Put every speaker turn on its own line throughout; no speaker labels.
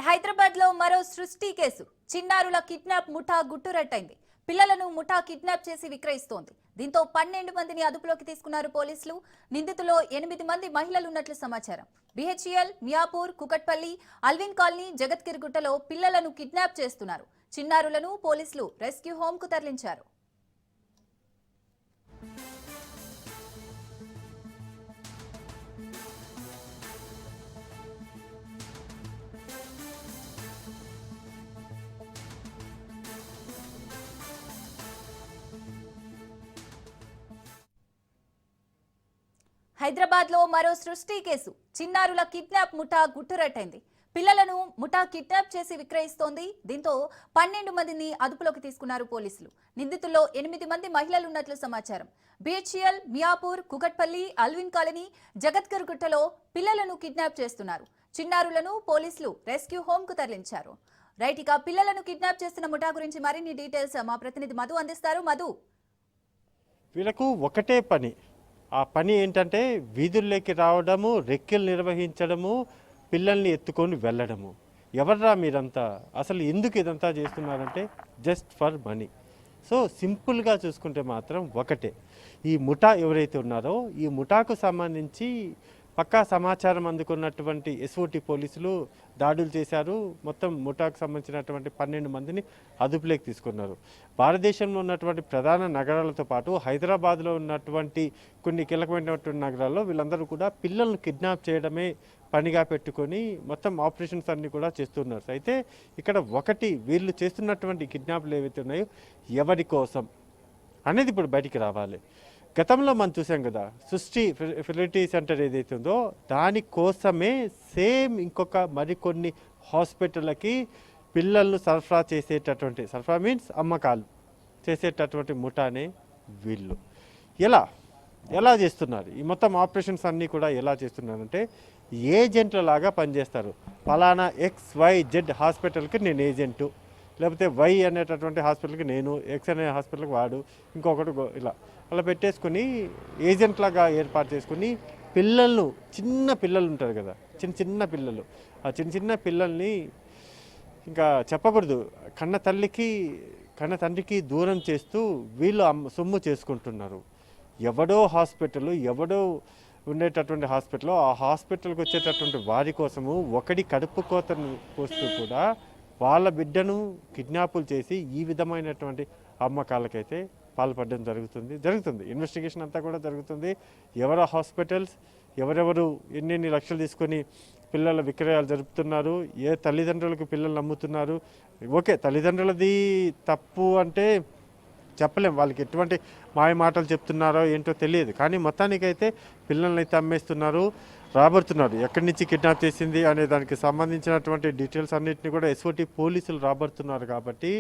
హైదరాబాద్ లో మరో సృష్టి కేసు. చిన్నారుల కిడ్నాప్ ముఠా గుట్టురట్టయింది. పిల్లలను ముఠా కిడ్నాప్ చేసి విక్రయిస్తోంది. దీంతో 12 మందిని అదుపులోకి తీసుకున్నారు పోలీసులు. నిందితుల్లో 8 మంది మహిళలు ఉన్నట్లు సమాచారం. బిహెచ్ఎల్, మియాపూర్, కుకట్పల్లి, అల్విన్ కాలనీ, జగత్గిరి గుట్టలో పిల్లలను కిడ్నాప్ చేస్తున్నారు. చిన్నారులను పోలీసులు రెస్క్యూ హోమ్ కు తరలించారు. హైదరాబాద్ లో మరో సృష్టి కేసు. చిన్నారుల కిడ్నాప్ ముఠా గుట్టురట్టయింది. పిల్లలను ముఠా కిడ్నాప్ చేసి విక్రయిస్తోంది. దీంతో 12 మందిని అదుపులోకి తీసుకున్నారు పోలీసులు. నిందితుల్లో 8 మంది మహిళలు ఉన్నట్లు సమాచారం. బిహెచ్ఎల్, మియాపూర్, కుకట్పల్లి, అల్విన్ కాలనీ, జగత్గిరి గుట్టలో పిల్లలను కిడ్నాప్ చేస్తున్నారు. చిన్నారులను పోలీసులు రెస్క్యూ హోమ్ కు తరలించారు. రైట్, ఇక పిల్లలను కిడ్నాప్ చేస్తున్న ముఠా గురించి మరిన్ని డీటెయిల్స్ మా ప్రతినిధి మధు అందిస్తారు. మధు,
వీళ్ళకు ఒకటే పని. ఆ పని ఏంటంటే వీధుల్లోకి రావడము, రెక్కెలు నిర్వహించడము, పిల్లల్ని ఎత్తుకొని వెళ్ళడము. ఎవర్రా మీరంతా, అసలు ఎందుకు ఇదంతా చేస్తున్నారంటే జస్ట్ ఫర్ మనీ. సో సింపుల్గా చూసుకుంటే మాత్రం ఒకటే, ఈ ముఠా ఎవరైతే ఉన్నారో ఈ ముఠాకు సంబంధించి పక్కా సమాచారం అందుకున్నటువంటి ఎస్ఓటి పోలీసులు దాడులు చేశారు. మొత్తం ముఠాకు సంబంధించినటువంటి 12 మందిని అదుపులోకి తీసుకున్నారు. భారతదేశంలో ఉన్నటువంటి ప్రధాన నగరాలతో పాటు హైదరాబాద్లో ఉన్నటువంటి కొన్ని కీలకమైనటువంటి నగరాల్లో వీళ్ళందరూ కూడా పిల్లలను కిడ్నాప్ చేయడమే పనిగా పెట్టుకొని మొత్తం ఆపరేషన్స్ అన్నీ కూడా చేస్తున్నారు. అయితే ఇక్కడ ఒకటి, వీళ్ళు చేస్తున్నటువంటి కిడ్నాప్లు ఏవైతే ఉన్నాయో ఎవరి కోసం అనేది ఇప్పుడు బయటికి రావాలి. గతంలో మనం చూసాం కదా, సృష్టి ఫెర్టిలిటీ సెంటర్ ఏదైతే ఉందో దానికోసమే సేమ్ ఇంకొక మరికొన్ని హాస్పిటళ్ళకి పిల్లలను సరఫరా చేసేటటువంటి, సరఫరా మీన్స్ అమ్మకాలు చేసేటటువంటి ముఠానే వీళ్ళు. ఎలా చేస్తున్నారు ఈ మొత్తం ఆపరేషన్స్ అన్నీ కూడా ఎలా చేస్తున్నారంటే ఏజెంట్ల లాగా పనిచేస్తారు. ఫలానా XYZ హాస్పిటల్కి నేను ఏజెంటు, లేకపోతే వై అనేటటువంటి హాస్పిటల్కి నేను, ఎక్స్ అనే హాస్పిటల్కి వాడు, ఇంకొకటి ఇలా అలా పెట్టేసుకుని ఏజెంట్లాగా ఏర్పాటు చేసుకుని పిల్లలను, చిన్న పిల్లలు ఉంటారు కదా, చిన్న పిల్లలు, ఆ చిన్న పిల్లల్ని ఇంకా చెప్పకూడదు, కన్న తండ్రికి దూరం చేస్తూ వీళ్ళు సొమ్ము చేసుకుంటున్నారు. ఎవడో హాస్పిటల్, ఎవడో ఉండేటటువంటి హాస్పిటల్, ఆ హాస్పిటల్కి వచ్చేటటువంటి వారి కోసము ఒకటి కడుపు కోతను పోస్తూ కూడా వాళ్ళ బిడ్డను కిడ్నాపులు చేసి ఈ విధమైనటువంటి అమ్మకాలకైతే పాల్పడడం జరుగుతుంది. ఇన్వెస్టిగేషన్ అంతా కూడా జరుగుతుంది. ఎవరో హాస్పిటల్స్, ఎవరెవరు ఎన్ని లక్షలు తీసుకొని పిల్లల విక్రయాలు జరుపుతున్నారు, ఏ తల్లిదండ్రులకు పిల్లలు అమ్ముతున్నారు. ఓకే, తల్లిదండ్రులది తప్పు అంటే చెప్పలేం, వాళ్ళకి ఎటువంటి మాయ మాటలు చెప్తున్నారో ఏంటో తెలియదు. కానీ మొత్తానికైతే పిల్లల్ని అయితే అమ్మేస్తున్నారు, రాబడుతున్నారు. ఎక్కడి నుంచి కిడ్నాప్ చేసింది అనే దానికి సంబంధించినటువంటి డీటెయిల్స్ అన్నింటినీ కూడా ఎస్ఓటి పోలీసులు రాబడుతున్నారు. కాబట్టి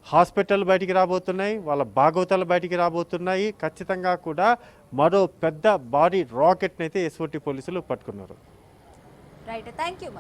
హాస్పిటల్ బయటికి రాబోతున్నాయి, వాళ్ళ భాగవతాలు బయటికి రాబోతున్నాయి. ఖచ్చితంగా కూడా మరో పెద్ద భారీ రాకెట్ని అయితే ఎస్ఓటి పోలీసులు పట్టుకున్నారు.
Right, thank you.